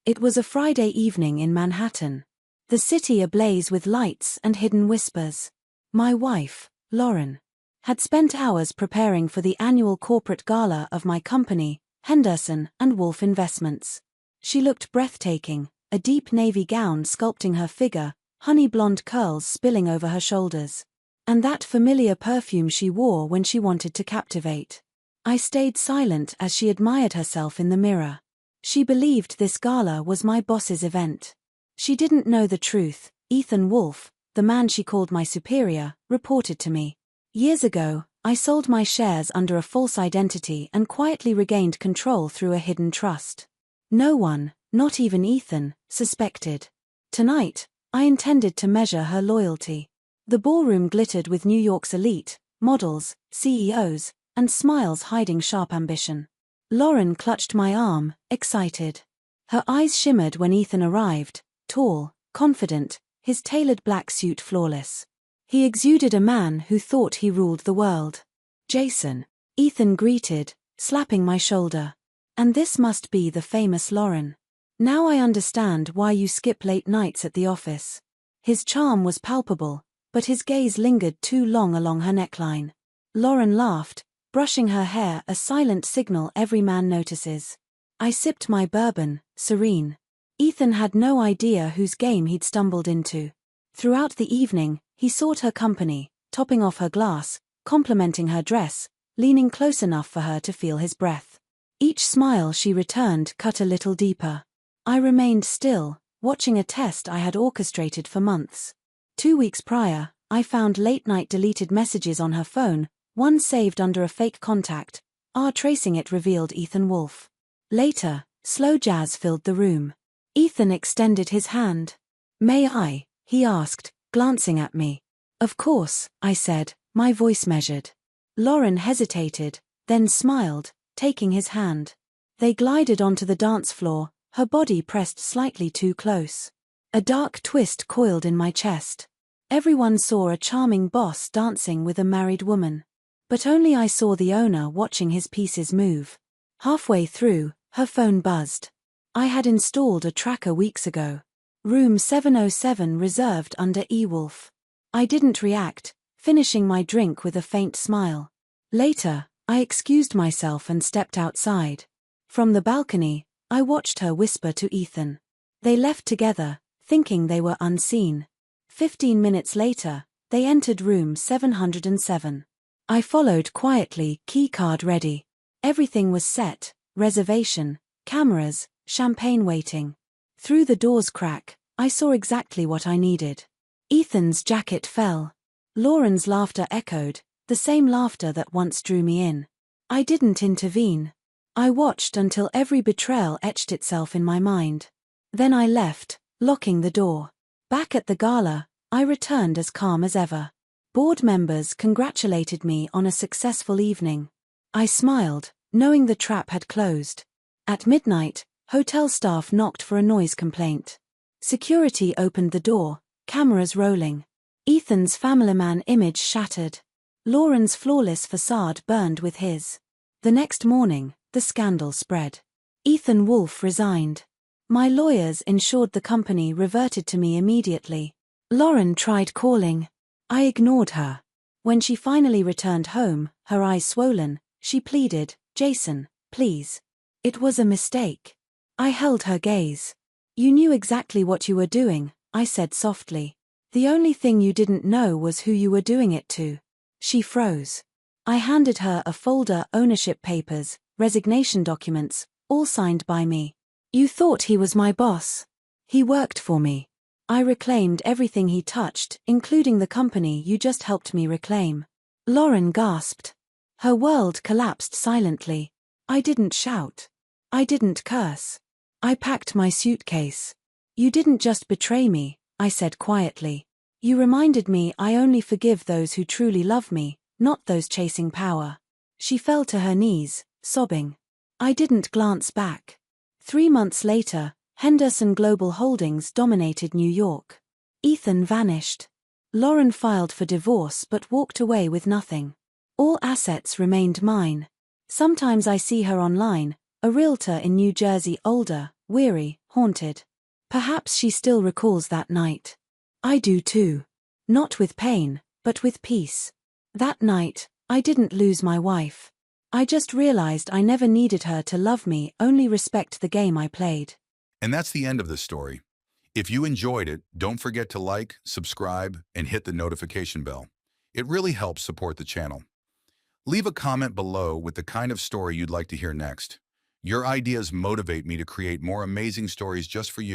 It was a Friday evening in Manhattan. The city ablaze with lights and hidden whispers. My wife, Lauren, had spent hours preparing for the annual corporate gala of my company, Henderson and Wolf Investments. She looked breathtaking, a deep navy gown sculpting her figure, honey blonde curls spilling over her shoulders. And that familiar perfume she wore when she wanted to captivate. I stayed silent as she admired herself in the mirror. She believed this gala was my boss's event. She didn't know the truth. Ethan Wolf, the man she called my superior, reported to me. Years ago, I sold my shares under a false identity and quietly regained control through a hidden trust. No one, not even Ethan, suspected. Tonight, I intended to measure her loyalty. The ballroom glittered with New York's elite, models, CEOs, and smiles hiding sharp ambition. Lauren clutched my arm, excited. Her eyes shimmered when Ethan arrived, tall, confident, his tailored black suit flawless. He exuded a man who thought he ruled the world. "Jason," Ethan greeted, slapping my shoulder. "And this must be the famous Lauren. Now I understand why you skip late nights at the office." His charm was palpable, but his gaze lingered too long along her neckline. Lauren laughed, brushing her hair, a silent signal every man notices. I sipped my bourbon, serene. Ethan had no idea whose game he'd stumbled into. Throughout the evening, he sought her company, topping off her glass, complimenting her dress, leaning close enough for her to feel his breath. Each smile she returned cut a little deeper. I remained still, watching a test I had orchestrated for months. 2 weeks prior, I found late-night deleted messages on her phone, one saved under a fake contact. Tracing it revealed Ethan Wolf. Later, slow jazz filled the room. Ethan extended his hand. "May I?" he asked, glancing at me. "Of course," I said, my voice measured. Lauren hesitated, then smiled, taking his hand. They glided onto the dance floor, her body pressed slightly too close. A dark twist coiled in my chest. Everyone saw a charming boss dancing with a married woman. But only I saw the owner watching his pieces move. Halfway through, her phone buzzed. I had installed a tracker weeks ago. Room 707 reserved under E-Wolf. I didn't react, finishing my drink with a faint smile. Later, I excused myself and stepped outside. From the balcony, I watched her whisper to Ethan. They left together, thinking they were unseen. 15 minutes later, they entered room 707. I followed quietly, keycard ready. Everything was set, reservation, cameras, champagne waiting. Through the door's crack, I saw exactly what I needed. Ethan's jacket fell. Lauren's laughter echoed, the same laughter that once drew me in. I didn't intervene. I watched until every betrayal etched itself in my mind. Then I left, locking the door. Back at the gala, I returned as calm as ever. Board members congratulated me on a successful evening. I smiled, knowing the trap had closed. At midnight, hotel staff knocked for a noise complaint. Security opened the door, cameras rolling. Ethan's family man image shattered. Lauren's flawless facade burned with his. The next morning, the scandal spread. Ethan Wolf resigned. My lawyers ensured the company reverted to me immediately. Lauren tried calling. I ignored her. When she finally returned home, her eyes swollen, she pleaded, "Jason, please. It was a mistake." I held her gaze. "You knew exactly what you were doing," I said softly. "The only thing you didn't know was who you were doing it to." She froze. I handed her a folder, ownership papers, resignation documents, all signed by me. "You thought he was my boss. He worked for me. I reclaimed everything he touched, including the company you just helped me reclaim." Lauren gasped. Her world collapsed silently. I didn't shout. I didn't curse. I packed my suitcase. "You didn't just betray me," I said quietly. "You reminded me I only forgive those who truly love me, not those chasing power." She fell to her knees, sobbing. I didn't glance back. 3 months later, Henderson Global Holdings dominated New York. Ethan vanished. Lauren filed for divorce but walked away with nothing. All assets remained mine. Sometimes I see her online, a realtor in New Jersey, older, weary, haunted. Perhaps she still recalls that night. I do too. Not with pain, but with peace. That night, I didn't lose my wife. I just realized I never needed her to love me, only respect the game I played. And that's the end of the story. If you enjoyed it, don't forget to like, subscribe, and hit the notification bell. It really helps support the channel. Leave a comment below with the kind of story you'd like to hear next. Your ideas motivate me to create more amazing stories just for you.